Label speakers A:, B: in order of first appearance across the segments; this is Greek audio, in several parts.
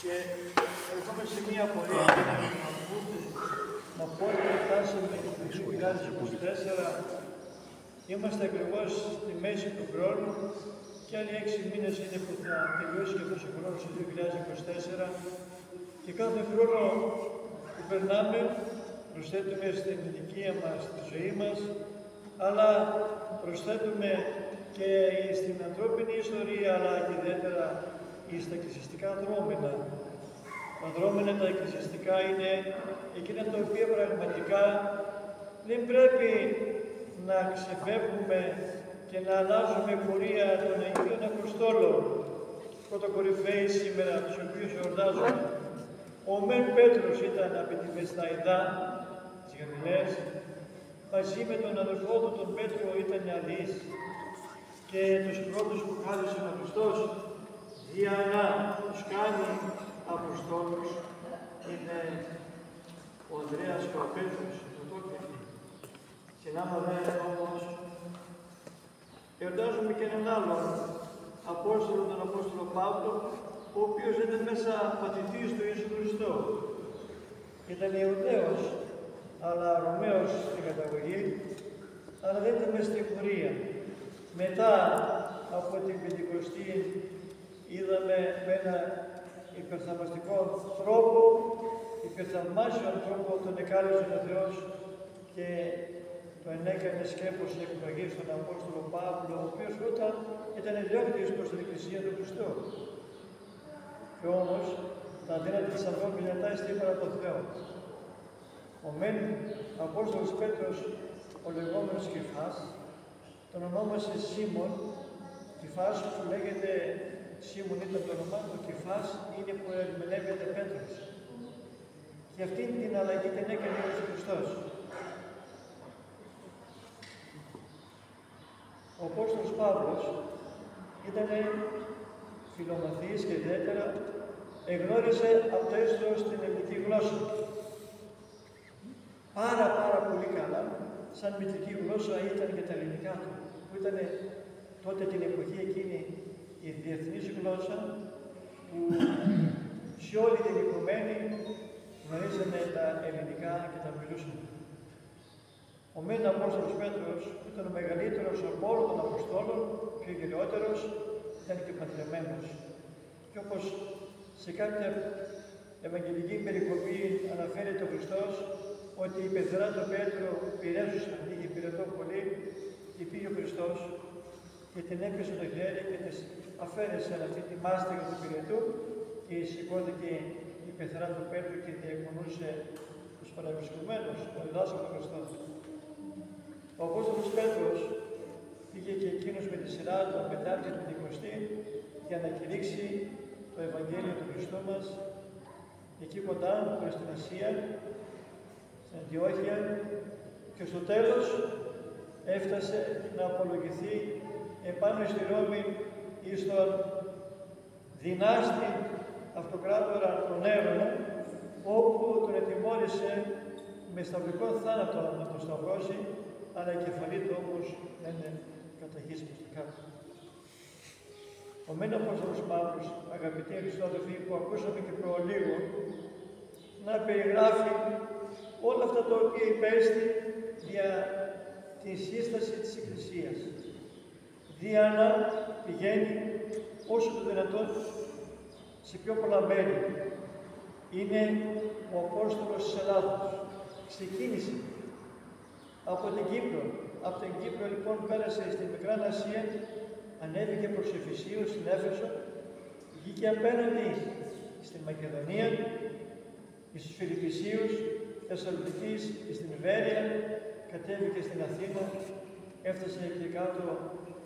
A: Και έρχομαι σε μία πορεία να πω ότι φτάσαμε το 2024. Είμαστε ακριβώς στη μέση του χρόνου και άλλοι 6 μήνες είναι που θα τελειώσει και αυτός ο χρόνος το 2024. Και κάθε χρόνο που περνάμε προσθέτουμε στην ηλικία μας, στη ζωή μας, αλλά προσθέτουμε και στην ανθρώπινη ιστορία, αλλά και ιδιαίτερα στα εκκλησιαστικά δρόμενα. Τα δρόμενα, τα εκκλησιαστικά είναι εκείνα τα οποία πραγματικά δεν πρέπει να ξεφεύγουμε και να αλλάζουμε πορεία των Αγίων Αποστόλων, πρωτοκορυφαίοι σήμερα, τους οποίους εορτάζουμε. Ο Μεν Πέτρος ήταν από τη Βεσσαϊδά, της Γαλιλαίας, μαζί με τον αδελφό του τον Πέτρο ήταν αλής και τους πρώτους που χάρισε ο Χριστός για να τους κάνει Αποστόλους είναι ο Ανδρέας και ο Πέτρος, το τότε. Συνάμα δε όμως, εορτάζουμε και έναν άλλον Απόστολο, τον Απόστολο Παύλο, ο οποίος ήταν μέσα παθητής του Ιησού Χριστού. Ήταν Ιουδαίος, αλλά Ρωμαίος στην καταγωγή, αλλά δεν ήταν μες στην πορεία. Μετά από την Πεντηκοστή είδαμε με ένα υπερθαυμαστικό τρόπο, υπερθαυμάσιο τρόπο τον εκάλεσε ο Θεός και τον έκανε σκέπος εκπλογής στον Απόστολο Παύλο, ο οποίος όταν ήταν διώκτης προς την Εκκλησία του Χριστού. Και όμως τα αδύνατα της ανθρώπινης μετά στήφαρα το Θεό. Ο μεν Απόστολος Πέτρος, ο λεγόμενος Κηφάς, τον ονόμασε Σίμων. Κηφάς που λέγεται Σίμων ήταν το όνομά του, Κηφάς είναι που ερμηνεύεται Πέτρος. Και αυτήν την αλλαγή την έκανε ο Ιησούς Χριστός. Ο Απόστολος Παύλος ήταν φιλομαθής και ιδιαίτερα εγνώρισε από το έστω στην ελληνική γλώσσα. Πάρα πολύ καλά, σαν μητρική γλώσσα ήταν και τα ελληνικά του, που ήταν τότε την εποχή εκείνη η διεθνής γλώσσα που σε όλη την οικουμένη γνωρίζανε τα ελληνικά και τα μιλούσαν. Ο μεν Απόστολος Πέτρος ήταν ο μεγαλύτερος από όλων των Αποστόλων, πιο γελιότερος, ήταν και παντρεμένος. Και όπως σε κάποια ευαγγελική περικοπή αναφέρεται ο Χριστός ότι η πεθερά του Πέτρου πειράζουσαν, είχε πυρετό πολύ και πήγε ο Χριστός και την έπιασε το χέρι και της αφαίρεσε αυτή τη μάστιγα του πυρετού και σηκώθηκε η πεθερά του Πέτρου και διακονούσε τους παραβρισκομένους, ο διδάσκαλος του Χριστού. Ο Απόστολος Πέτρος πήγε και εκείνος με τη σειρά του μετά την Πεντηκοστή για να κηρύξει το Ευαγγέλιο του Χριστού μας εκεί κοντά προς την Ασία, στην Αντιόχεια, και στο τέλος έφτασε να απολογηθεί επάνω στη Ρώμη εις τον δυνάστη αυτοκράτορα των Έρωνα, όπου τον ετιμώρησε με σταυρικό θάνατο να τον σταυρώσει, αλλά η κεφαλή του όμως δεν καταγύσει προς την κάτω. Ο μεν Απόστολος Παύλος, αγαπητοί Χριστόδελφοι, που ακούσαμε και προλίγο, να περιγράφει όλα αυτά τα οποία υπέστη για τη σύσταση της Εκκλησίας. Δια να πηγαίνει όσο το δυνατόν σε πιο πολλά μέρη. Είναι ο Απόστολος της Ελλάδος. Ξεκίνησε από την Κύπρο. Από την Κύπρο λοιπόν πέρασε στην Μικρά Ασία, ανέβηκε προς Εφησίου, στην Έφεσο, βγήκε απέναντι στην Μακεδονία, στους Φιλιππισίους, Θεσσαλονικής, στην Ιβέρεια, κατέβηκε στην Αθήνα, έφτασε και κάτω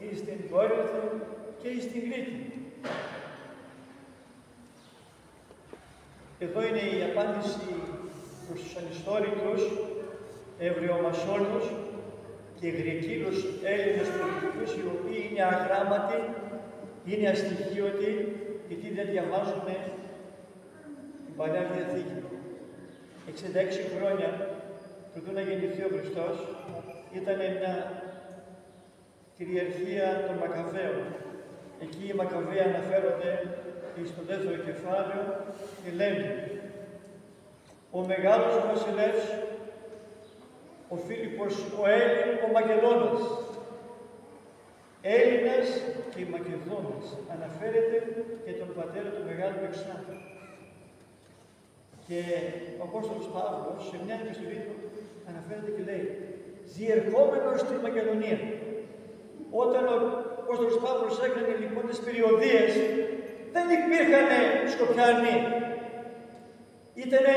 A: ή στην Κόρινθο και ή στην Κρήτη. Εδώ είναι η απάντηση προς τους ανιστόρικους, Εβραιομασόνους και Γρικίλους Έλληνες πολιτικούς, οι οποίοι είναι αγράμματοι, είναι αστοιχείωτοι, γιατί δεν διαβάζουν την Παλιά Διαθήκη. 66 χρόνια προτού να γεννηθεί ο Χριστός, ήταν μια κυριαρχία των Μακαβαίων. Εκεί οι Μακαβαίοι αναφέρονται και στο δεύτερο κεφάλαιο και λένε ο μεγάλος βασιλεύς, ο Φίλιππος ο Έλλην, ο Μακεδόνας. Έλληνας και Μακεδόνας. Αναφέρεται και τον πατέρα του Μεγάλου Αλεξάνδρου. Και ο Απόστολος Παύλος σε μια επιστολή του αναφέρεται και λέει διερχόμενος στη Μακεδονία. Όταν ο Απόστολος Παύλος έκανε λοιπόν τις περιοδίες, δεν υπήρχαν Σκοπιανοί. Ήτανε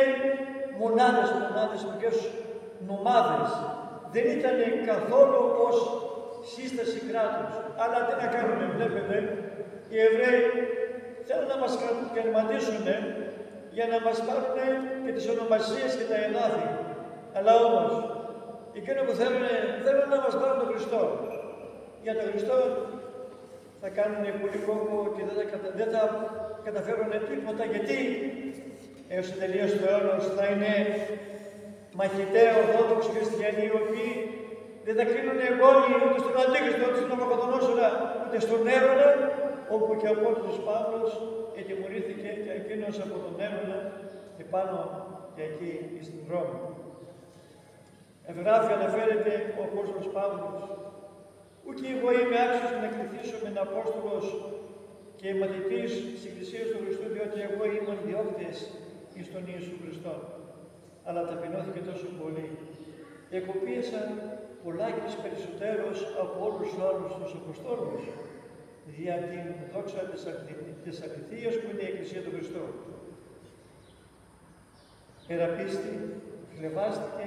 A: μονάδες, μικρές νομάδες. Δεν ήταν καθόλου ως σύσταση κράτους. Αλλά τι να κάνουμε, βλέπετε, οι Εβραίοι θέλουν να μας καρματίσουν για να μας πάρουν και τις ονομασίες και τα εδάφη. Αλλά όμως, εκείνο που θέλουν να μας πάρουν τον Χριστό. Για τον Χριστό θα κάνουν πολύ κόπο και δεν θα καταφέρουν τίποτα, γιατί έως το τελείως του αιώνος θα είναι μαχητές Ορθόδοξοι χριστιανοί, οι οποίοι δεν θα κλείνουν εγγόνοι ούτε στον Αντίχριστο, ούτε στον Ναβουκοδονόσορα, ούτε στον Έρωνα, όπου και ο Απόστολος Παύλος ετιμωρήθηκε και εκείνος από τον Έρωνα επάνω και εκεί στην Ρώμη. Εγγράφει, αναφέρεται ο Απόστολος Παύλος, «Ούκη εγώ είμαι άξιος να κληθήσω με έναν Απόστολος και μαθητής της Εκκλησίας του Χριστού, διότι εγώ ήμουν διώκτης εις τον Ιησού Χριστό. Αλλά ταπεινώθηκε τόσο πολύ. Εκοπίασαν πολλάκις περισσότερος από όλους τους άλλους τους Αποστόλους, δια την δόξα της αληθείας που είναι η Εκκλησία του Χριστού. Εραπίστη, χλεβάστηκε,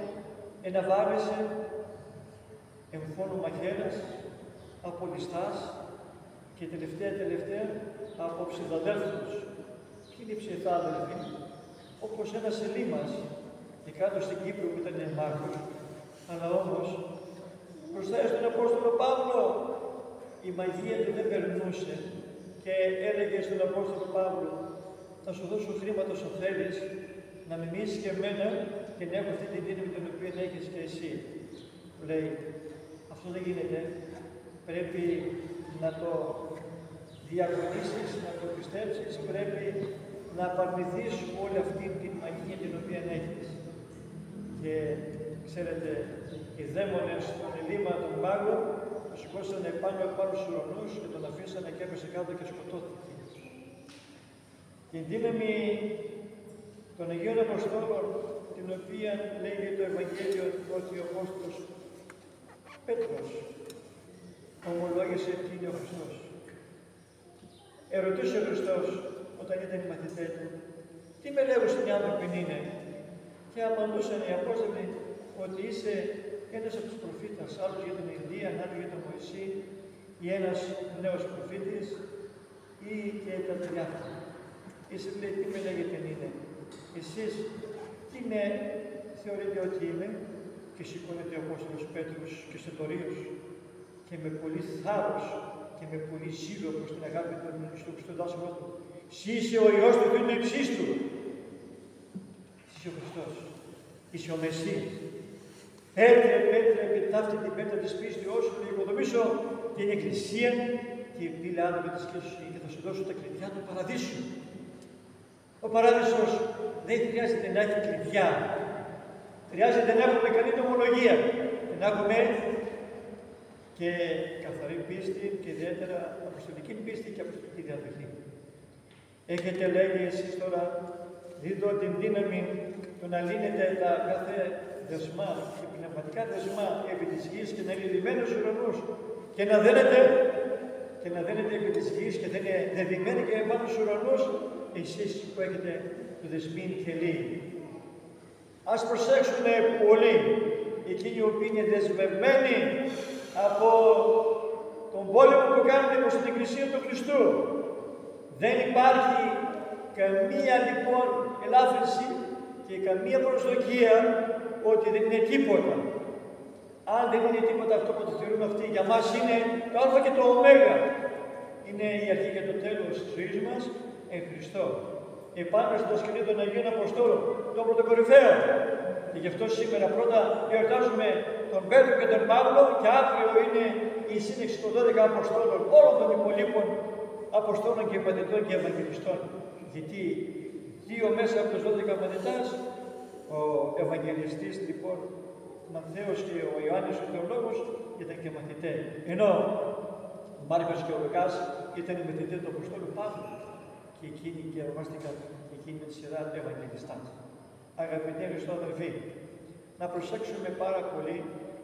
A: εναβάρεσε, εμφώνου μαχαίρας, απολιστάς και τελευταία από ψευδαδέλφους. Ποιοι είναι οι ψευδάδελφοι? Όπως ένας Ελίμας, και κάτω στην Κύπρο που ήταν μάγος, αλλά όμως μπροστά στον Απόστολο Παύλο η μαγεία του δεν περνούσε και έλεγε στον Απόστολο Παύλο, θα σου δώσω χρήματα όσο θέλεις, να με μείνεις και εμένα και να έχω αυτή τη δύναμη την οποία έχεις και εσύ. Λέει, αυτό δεν γίνεται, πρέπει να το διακονήσεις, να το πιστέψεις, πρέπει να απαρνηθείς όλη αυτή την μαγεία την οποία έχεις. Και ξέρετε, οι δαίμονες των Ελίμα, των μάγων, τον σηκώσανε πάνω στους ουρανούς και τον αφήσανε και έπεσε κάτω και σκοτώθηκε. Και η δύναμη των Αγίων Αποστόλων, την οποία λέγει το Ευαγγέλιο ότι ο Απόστολος Πέτρος ομολόγησε τι είναι ο Χριστός. Ερωτούσε ο Χριστός όταν ήταν οι μαθητές του, τι με λέγουν οι άνθρωποι είναι? Και απαντούσαν οι Απόστολοι ότι είσαι ένας από τους προφήτες, άλλος για τον Ηλία, άλλος για τον Μωυσή, ή ένας νέος προφήτης, ή και τα διάφορα. Εσύ λέει, τι με λέγεται είναι? Εσείς τι με θεωρείτε ότι είμαι? Και σηκώνεται ο Απόστολος Πέτρος και στετορείος και με πολύ θάρρος και με πολύ ζήλο προς την αγάπη του στο δάσκαλό του. Συ είσαι ο Υιός του Θεού του υψίστου. Είσαι ο Χριστός. Είσαι ο Μεσσίας. Πέτρε, επί ταύτη την πέτρα της πίστης σου, να οικοδομήσω την Εκκλησία και η πύλη άνδρα της σχέσης σου και θα σου δώσω τα κλειδιά του παραδείσου. Ο παράδεισος δεν χρειάζεται να έχει κλειδιά. Χρειάζεται να έχουμε καλή νομολογία και να έχουμε και καθαρή πίστη και ιδιαίτερα αποστολική πίστη και αποστολική διαδοχή. Έχετε, λέγει, εσείς τώρα, δίδω την δύναμη του να λύνετε τα κάθε δεσμά και πνευματικά δεσμά επί της γης και να είναι λυμμένους ουρανούς και να δένετε επί της γης και δεν είναι δεδειμένοι και επάνω στους ουρανούς εσείς που έχετε το δεσμήν και λίγη. Ας προσέξουν πολύ εκείνοι οι οποίοι είναι δεσμευμένοι από τον πόλεμο που κάνουν προς την Εκκλησία του Χριστού. Δεν υπάρχει καμία λοιπόν ελάφρυνση και καμία προσδοκία ότι δεν είναι τίποτα. Αν δεν είναι τίποτα αυτό που το θεωρούμε αυτοί, για μας είναι το α και το ω. Είναι η αρχή και το τέλος της ζωής μας εν Χριστώ. Επάνω στο σκηνή των Αγίων Αποστόλων, των πρωτοκορυφαίων. Και γι' αυτό σήμερα πρώτα εορτάζουμε τον Πέτρο και τον Παύλο και αύριο είναι η σύννεξη των 12 Αποστόλων, όλων των υπολείπων Αποστόλων και μαθητών και Ευαγγελιστών. Γιατί 2 μέσα από τους 12 μαθητάς, ο Ευαγγελιστής λοιπόν Μαθαίος και ο Ιωάννης ο Θεολόγος ήταν και μαθητές. Ενώ ο Μάρκος και ο Λουκάς ήταν οι μαθητές του Αποστόλου Παύλου και εκείνοι και ονομάστηκαν εκείνοι με τη σειρά Ευαγγελιστάς. Αγαπητοί Χριστόδελφοι, να προσέξουμε πάρα πολύ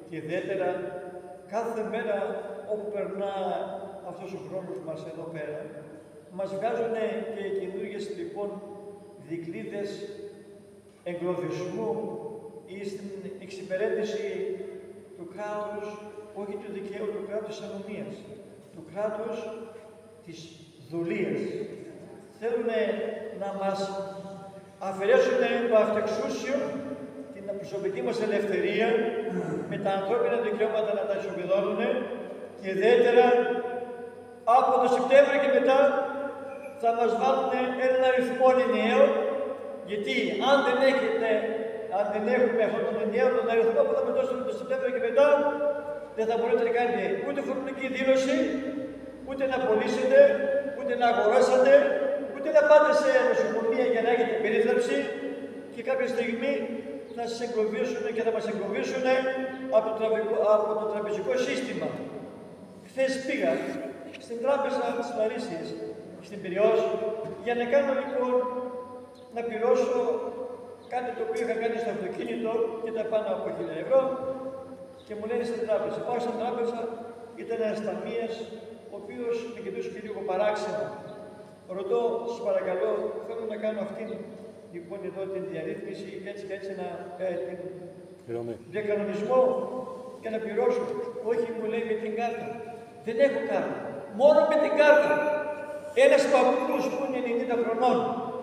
A: και ιδιαίτερα κάθε μέρα όπου περνά αυτός ο χρόνος μας εδώ πέρα, μας βγάζουν και καινούργιες λοιπόν δικλείδες εγκλωβισμού ή στην εξυπηρέτηση του κράτους, όχι του δικαίου, του κράτους της ανομίας, του κράτους της δουλείας. Θέλουν να μας αφαιρέσουν το αυτεξούσιο, την προσωπική μας ελευθερία, με τα ανθρώπινα δικαιώματα να τα ισοπεδώνουν και ιδιαίτερα από το Σεπτέμβριο και μετά θα μας βάλουν έναν αριθμό ενιαίο, γιατί αν δεν έχουμε αυτόν τον ενιαίο τον αριθμό που θα με δώσουν το Σεπτέμβριο και μετά, δεν θα μπορείτε να κάνετε ούτε φορολογική δήλωση, ούτε να πωλήσετε, ούτε να αγοράσετε, ούτε να πάτε σε νοσοκομεία για να έχετε περίθαλψη και κάποια στιγμή θα σας εγκλωβίσουν και θα μας εγκλωβίσουν από το τραπεζικό σύστημα. Χθες πήγα στην τράπεζα της Λαρίσσης, στην Πειραιώς, για να κάνω λοιπόν να πληρώσω κάτι το οποίο είχα κάνει στο αυτοκίνητο και ήταν πάνω από 1.000 ευρώ και μου λένε στην τράπεζα. Πάω στην τράπεζα, ήταν ένας ταμείας, ο οποίος με κοιτούσε και λίγο παράξενο. Ρωτώ, σας παρακαλώ, θέλω να κάνω αυτήν λοιπόν εδώ την διαρρύθμιση και έτσι να διακανονισμό και να πληρώσω. Όχι, μου λέει με την κάρτα. Δεν έχω κάρτα. Μόνο με την κάρτα. Ένας παππούς που είναι 90 χρονών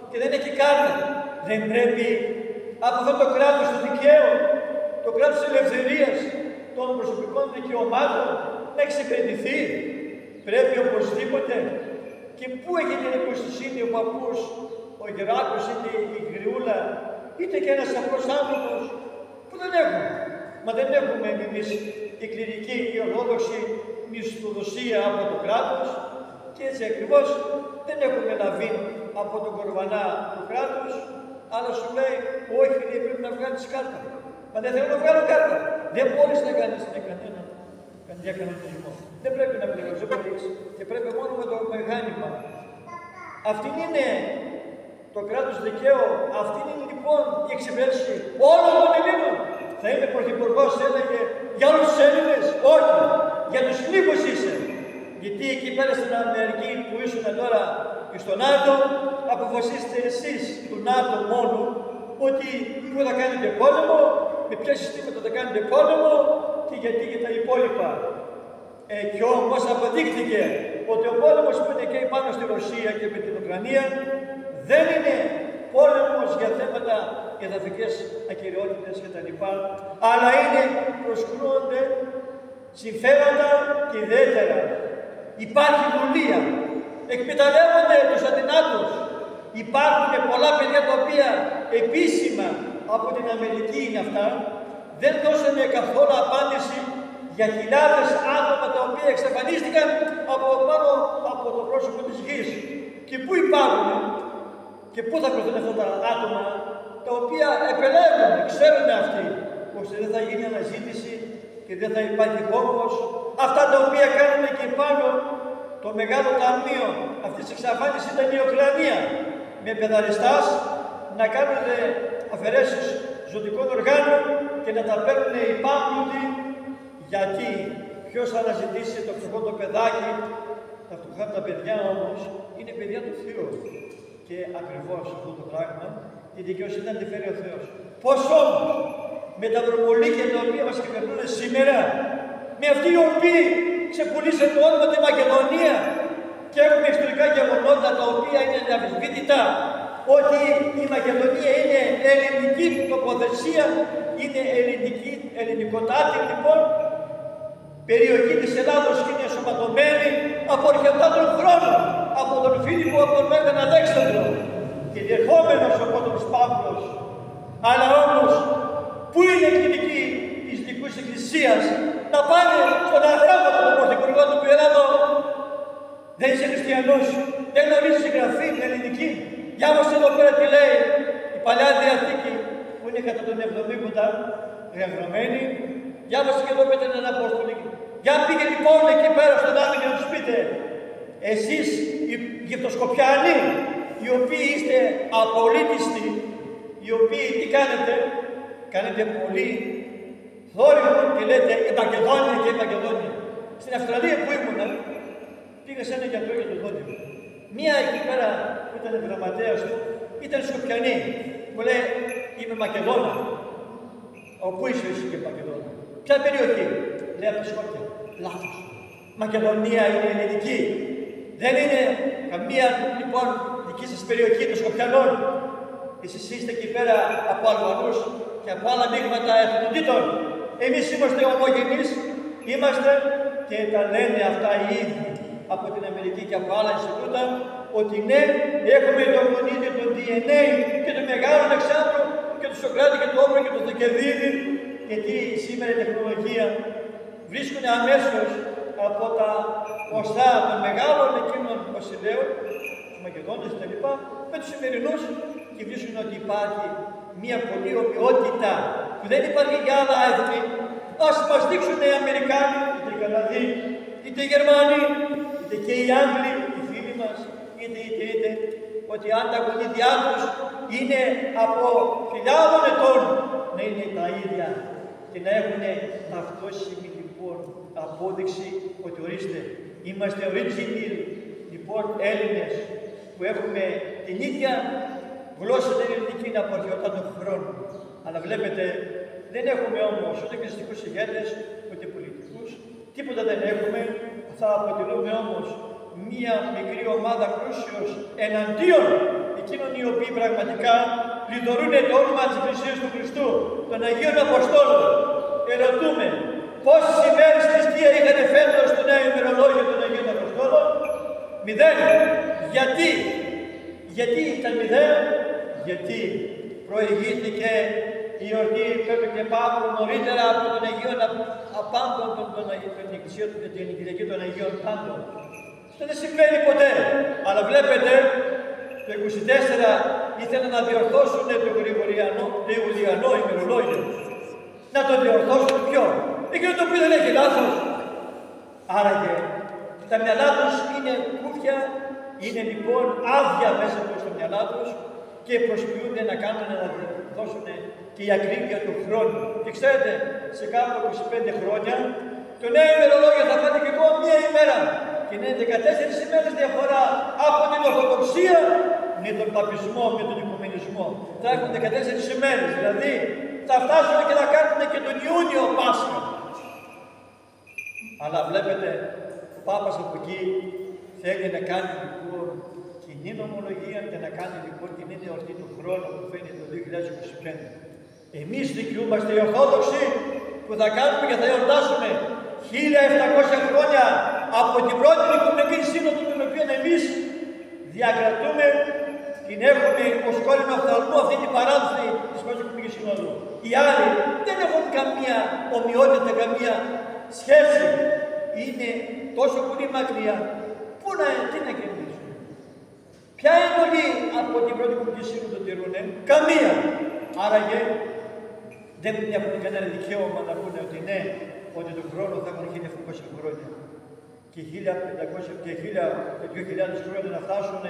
A: και δεν έχει κάρτα. Δεν πρέπει από αυτό το κράτος του δικαίου, το κράτος της ελευθερίας, των προσωπικών δικαιωμάτων να εξυπηρετηθεί. Πρέπει οπωσδήποτε. Και πού έχει την εμπιστοσύνη ο παππούς, ο Γεράκος, είτε η Γριούλα, είτε και ένας απλός άνθρωπος που δεν έχουμε. Μα δεν έχουμε εμείς η κληρική, η ορθόδοξη μισθοδοσία από το κράτος και έτσι ακριβώς δεν έχουμε λαβεί από τον κορβανά του κράτους, αλλά σου λέει, όχι, πρέπει να βγάλεις κάρτα. Μα δεν θέλω να βγάλω κάρτα. Δεν μπορείς να κάνεις κανένα διακανονισμό. Δεν πρέπει να πληρώσεις, δεν μπορείς. Και πρέπει μόνο με το μηχάνημα. Αυτή είναι το κράτος δικαίου, αυτή είναι λοιπόν η εξυπηρέτηση όλων των Ελλήνων. Θα είμαι πρωθυπουργός, έλεγε, για όλους τους Έλληνες. Όχι, για τους λίγους είσαι. Γιατί εκεί πέρα στην Αμερική που ήσουν τώρα και στο ΝΑΤΟ, αποφασίστε εσείς του ΝΑΤΟ μόνο ότι πού θα κάνετε πόλεμο, με ποια συστήματα θα κάνετε πόλεμο και γιατί για τα υπόλοιπα. Και όμως αποδείχθηκε ότι ο πόλεμος που είναι και πάνω στη Ρωσία και με την Ουκρανία δεν είναι πόλεμος για θέματα εδαφικές ακυριότητες κτλ. Αλλά είναι προσκρούονται συμφέροντα και ιδιαίτερα. Υπάρχει δουλεία. Εκμεταλλεύονται τους αδυνάτους. Υπάρχουν πολλά παιδιά τα οποία επίσημα από την Αμερική είναι αυτά. Δεν δώσανε καθόλου απάντηση για χιλιάδες άτομα τα οποία εξαφανίστηκαν από πάνω από το πρόσωπο της γης. Και πού υπάρχουν και πού θα βρεθούν αυτά τα άτομα τα οποία επελέγουν, ξέρουν αυτοί, ώστε δεν θα γίνει αναζήτηση και δεν θα υπάρχει κόμβος. Αυτά τα οποία κάνουν και πάνω το μεγάλο ταμείο αυτής της εξαφάνισης ήταν η Ουκρανία. Με πεδαριστάς να κάνουν αφαιρέσεις ζωτικών οργάνων και να τα παίρνουν υπάπλουτοι. Γιατί ποιος θα αναζητήσει το φτωχό το παιδάκι, τα φτωχά τα παιδιά όμως είναι παιδιά του Θεού. Και ακριβώς αυτό το πράγμα η δικαιοσύνη να τη φέρει ο Θεός. Πώς όμως με τα προπολίκια τα οποία μας κυβερνούν σήμερα, με αυτοί οι οποίοι ξεπουλήσαν το όνομα τη Μακεδονία και έχουμε ιστορικά γεγονότα τα οποία είναι αδιαμφισβήτητα ότι η Μακεδονία είναι ελληνική τοποθεσία, είναι ελληνικοτάτη λοιπόν περιοχή της Ελλάδος και είναι ενσωματωμένη από αρκετά των χρόνων από τον Φίλιππο, από τον Μέγαν Αλέξανδρο και διερχόμενος ο Απόστολος Παύλος. Αλλά όμως, πού είναι η κλινική της Δικούς Εκκλησίας να πάνε στον αγράμματο τον πρωθυπουργό του Ελλάδο Δεν είσαι χριστιανός, δεν γνωρίζεις η γραφή, την ελληνική. Διάβασε εδώ πέρα τι λέει η Παλιά Διαθήκη που είναι κατά τον 70 γραμμένη. Διάβασε και εδώ πέρα την Απόστολη. Για πήγε λοιπόν εκεί πέρα στον Άδη και να τους πείτε, εσείς οι Αιγυπτοσκοπιάνοι, οι οποίοι είστε απολύτιστοι, οι οποίοι τι κάνετε, κάνετε πολύ θόρυβο και λέτε η Μακεδόνια και η Μακεδόνια. Στην Αυστραλία που ήμουνα, πήγα σε ένα γιατρό για το δόντι μου. Μία εκεί πέρα που ήταν γραμματέας του, ήταν Σκοπιανή. Μου λέει, είμαι Μακεδόνα. Όπου είσαι εσύ και Μακεδόνα? Ποια περιοχή? Λέει από τη Σκόπια. Λάθος. Μακεδονία είναι ελληνική. Δεν είναι καμία λοιπόν δική σας περιοχή των Σκοπιανών. Εσείς είστε εκεί πέρα από Αλβανούς και από άλλα μείγματα εθνοτήτων. Εμείς είμαστε ομογενείς, είμαστε και τα λένε αυτά οι ίδιοι από την Αμερική και από άλλα Ινστιτούτα, ότι ναι, έχουμε το γονίδιο, το DNA και το μεγάλο Αλεξάνδρο και το Σοκράτη και το Όμβρο και το Θεκεδίδη, γιατί σήμερα η τεχνολογία βρίσκουν αμέσως από τα οστά των μεγάλων εκείνων βασιλέων, τους Μακεδόνες κτλ., με τους σημερινούς και βρίσκουν ότι υπάρχει μια πολλή ομοιότητα που δεν υπάρχει για άλλα έθνη. Ας μας δείξουν οι Αμερικάνοι, είτε οι Καναδοί, είτε οι Γερμανοί, είτε και οι Άγγλοι, οι φίλοι μας, είτε, ότι αν τα γονίδια τους είναι από χιλιάδων ετών, να είναι τα ίδια και να έχουν ταυτόσιμη λοιπόν απόδειξη ότι ορίστε, είμαστε original λοιπόν Έλληνες που έχουμε την ίδια γλώσσα την ελληνική από αρχαιότητα των χρόνων. Αλλά βλέπετε, δεν έχουμε όμως ούτε εκκλησιαστικούς ηγέτες, ούτε πολιτικούς, τίποτα δεν έχουμε. Θα αποτελούμε όμως μία μικρή ομάδα κρούσεως εναντίον εκείνων οι οποίοι πραγματικά λειτουργούν το όνομα της Εκκλησίας του Χριστού, των Αγίων Αποστόλων. Ερωτούμε, πόσες ημέρες θρησκεία είχαν φέτος στο νέο ημερολόγιο των Αγίων Αποστόλων? 0. Γιατί ήταν 0? Γιατί προηγήθηκε η εορτή Πέτρου και Παύλου νωρίτερα από τον Αγίων Απάντων, την Κυριακή των Αγίων Πάντων. Αυτό δεν συμβαίνει ποτέ. Αλλά βλέπετε, το 24 ήθελαν να διορθώσουν το Γρηγοριανό ημερολόγιο. Να το διορθώσουν ποιο? Εκείνο το οποίο δεν έχει λάθος. Άραγε, τα μυαλά τους είναι κούφια, είναι λοιπόν άδεια μέσα στο μυαλά τους και προσποιούνται να κάνουν να δώσουν και η ακρίβεια του χρόνου. Και ξέρετε, σε κάπου 25 χρόνια, το νέο ημερολόγιο θα φάνει και εγώ μία ημέρα. Και είναι 14 ημέρες διαφορά από την Ορθοδοξία με τον Παπισμό, με τον Οικουμενισμό. Θα έχουν 14 ημέρες, δηλαδή θα φτάσουν και θα κάνουν και τον Ιούνιο Πάσχα. Αλλά βλέπετε, ο Πάπας από εκεί θέλει να κάνει λοιπόν κοινή νομολογία και να κάνει λοιπόν την ίδια εορτή του χρόνου που φαίνεται το 2025. Εμείς δικαιούμαστε οι Ορθόδοξοι που θα κάνουμε και θα εορτάσουμε 1700 χρόνια από την πρώτη Οικουμενική Σύνοδο, την οποία εμείς διακρατούμε, την έχουμε ως κόλλημα οφθαλμού αυτή την παράδοση της πρώτης Οικουμενικής Συνόδου. Οι άλλοι δεν έχουν καμία ομοιότητα, καμία σχέση. Είναι τόσο πολύ μακριά. Τι να κερδίσουν? Ποια εντολή από την πρώτη Οικουμενική Σύνοδο τηρούνε? Καμία. Άραγε δεν έχουν κανένα δικαίωμα να πούνε ότι ναι, ότι τον χρόνο θα έχουν 1700 χρόνια και 1500 και 2000 χρόνια να φτάσουν,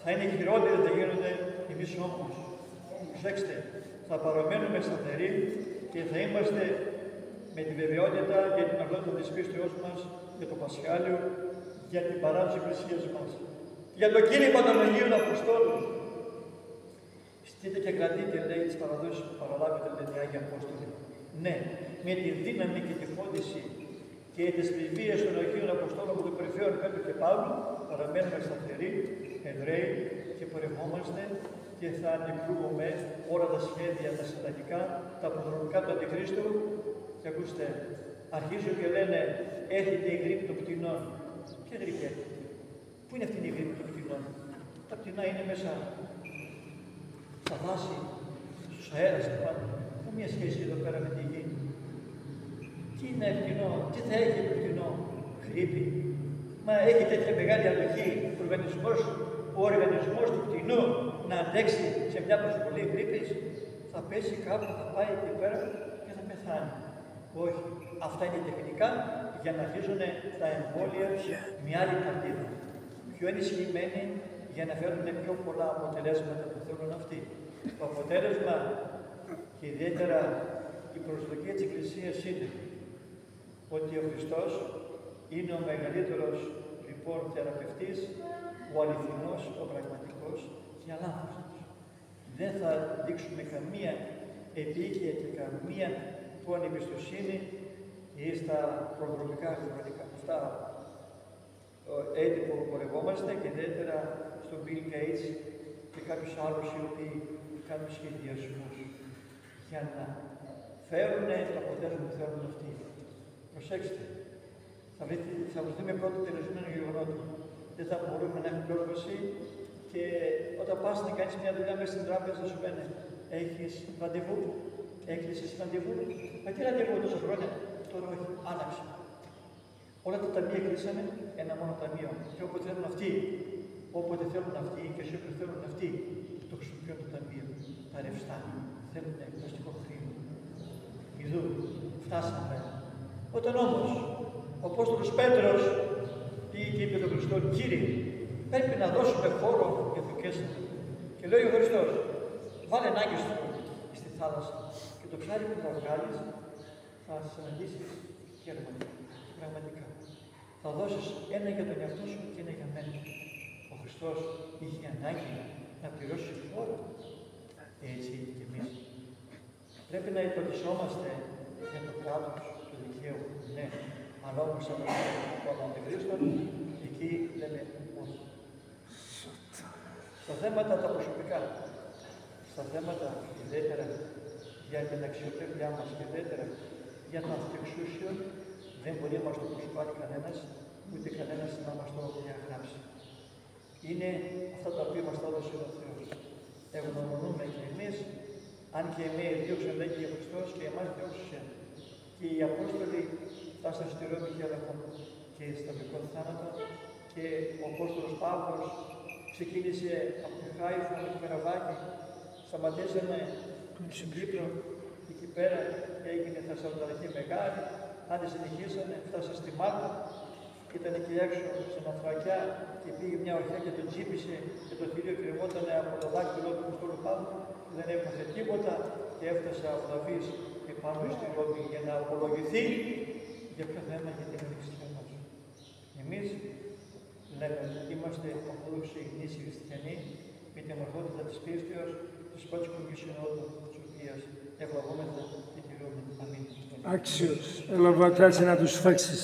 A: θα είναι χειρότεροι, θα γίνονται. Εμείς όμως, προσέξτε, θα παραμένουμε σταθεροί και θα είμαστε με τη βεβαιότητα για την αγνότητα της πίστεως μας, για το Πασχάλιο, για την παράδοση της Εκκλησίας μας, για το κήρυγμα των Αγίων Αποστόλων. Στείτε και κρατείτε, λέει, τις παραδόσεις που παραλάβετε, λέει, οι Άγιοι Απόστολοι. Ναι, με τη δύναμη και τη φώτιση και τις πρεσβείες των Αγίων Αποστόλων που το κορυφαίων Πέτρου και Παύλου, παραμένουμε σταθεροί, Εβραίοι και πορευόμαστε και θα αντικρούουμε όλα τα σχέδια, τα συνταγικά, τα προδρομικά του Αντιχρίστου. Και ακούστε, αρχίζουν και λένε, έρχεται η γρήπη των πτηνών. Ποια γρήπη έρχεται? Πού είναι αυτή η γρήπη των πτηνών? Τα πτηνά είναι μέσα στα δάση, στους αέρας και πάνω. Πού μια σχέση εδώ πέρα με τη γη? Τι είναι πτηνό, τι θα έχει το πτηνό? Γρήπη. Μα Μα έχει τέτοια μεγάλη αντοχή ο οργανισμός του κτηνού να αντέξει σε μια προσβολή γρίπης? Θα πέσει κάπου, θα πάει εκεί πέρα και θα πεθάνει. Όχι. Αυτά είναι τεχνικά για να αρχίζουν τα εμβόλια με άλλη παρτίδα. Πιο ενισχυμένοι για να φέρουν πιο πολλά αποτελέσματα που θέλουν αυτοί. Το αποτέλεσμα και ιδιαίτερα η προσδοκία της Εκκλησίας είναι ότι ο Χριστός είναι ο μεγαλύτερος λοιπόν θεραπευτής, ο αληθινός, ο πραγματικός για λάθος. Δεν θα δείξουμε καμία επίοικια και καμία εμπιστοσύνη ή στα προδρομικά χρονικά, στα έτη που πορευόμαστε και ιδιαίτερα στον Bill Gates και κάποιους άλλους οι οποίοι κάνουν σχεδιασμούς για να φέρουν το αποτέλεσμα που θέλουν αυτοί. Προσέξτε, θα βρεθεί με πρώτο τελεσμένο γεγονότο. Δεν θα μπορούμε να έχουμε πρόσβαση και όταν πας να κάνεις μια δουλειά μέσα στην τράπεζα σου λένε έχεις ραντεβού, έκλεισες ραντεβού. Μα τι ραντεβού τόσα χρόνια? Τώρα όχι, άλλαξε. Όλα τα ταμεία κλείσανε, ένα μόνο ταμείο. Και όποτε θέλουν αυτοί και όσοι θέλουν αυτοί, το χρησιμοποιούν το ταμείο. Τα ρευστά. Θέλουν πλαστικό χρήμα. Ιδού, φτάσαμε. Όταν όμως ο Απόστολος Πέτρος είπε τον Χριστό, Κύριε, πρέπει να δώσουμε χώρο για το Κέσσαρο. Και λέει ο Χριστός, βάλε ένα άγγιστρο στη θάλασσα και το ψάρι που θα βγάλεις θα συναντήσεις πραγματικά. Θα δώσεις ένα για τον εαυτό σου και ένα για μένα. Ο Χριστός είχε ανάγκη να πληρώσει φόρο. Έτσι είναι και εμείς. Πρέπει να υποτισσόμαστε για το κράτος του δικαίου, ναι, αλλά όμως από τον Αντιχρίστο, εκεί λέμε όχι. Στα θέματα τα προσωπικά, στα θέματα ιδιαίτερα για την αξιοπρέπειά μας και ιδιαίτερα για το αυτοεξούσιο, δεν μπορεί να μας το προσωπάρει κανένας, ούτε κανένας να μας το διαγράψει. Είναι αυτά τα οποία μας τα έδωσε ο Θεός. Ευγνωμονούμε και εμείς, αν και εμείς διώξαν λέγει ο Χριστός και εμάς διώξησε. Και οι Απόστολοι φτάσαν στη Ρώμη και έλεγαν και σταυρικό θάνατο και ο Απόστολος Παύλος ξεκίνησε από τη Χάιφα με το καραβάκι, σταματήσανε στην Κύπρο, εκεί πέρα έγινε Θεσσαλονίκη μεγάλη, άλλοι συνεχίσανε, φτάσανε στη Μάλτα, ήταν εκεί έξω στην Ανθρακιά και πήγε μια ορχιά και τον τσίπησε και το θηρίο κρεμόταν από το δάκτυλο του Αποστόλου Παύλου, δεν έπαθε τίποτα και έφτασε από τα βυς και πάνω στη Ρώμη για να απολογηθεί για ποιο θέμα, για την χριστιανός. Εμείς λέμε είμαστε ορθόδοξοι γνήσιοι χριστιανοί με την ορθότητα της πίστεως της πρώτης Κομικής Συνόδου της οποίας ευλογούμεθα και τηρούμε. Αμήν.
B: Άξιος, έλαβα κάτσε να τους φέξεις.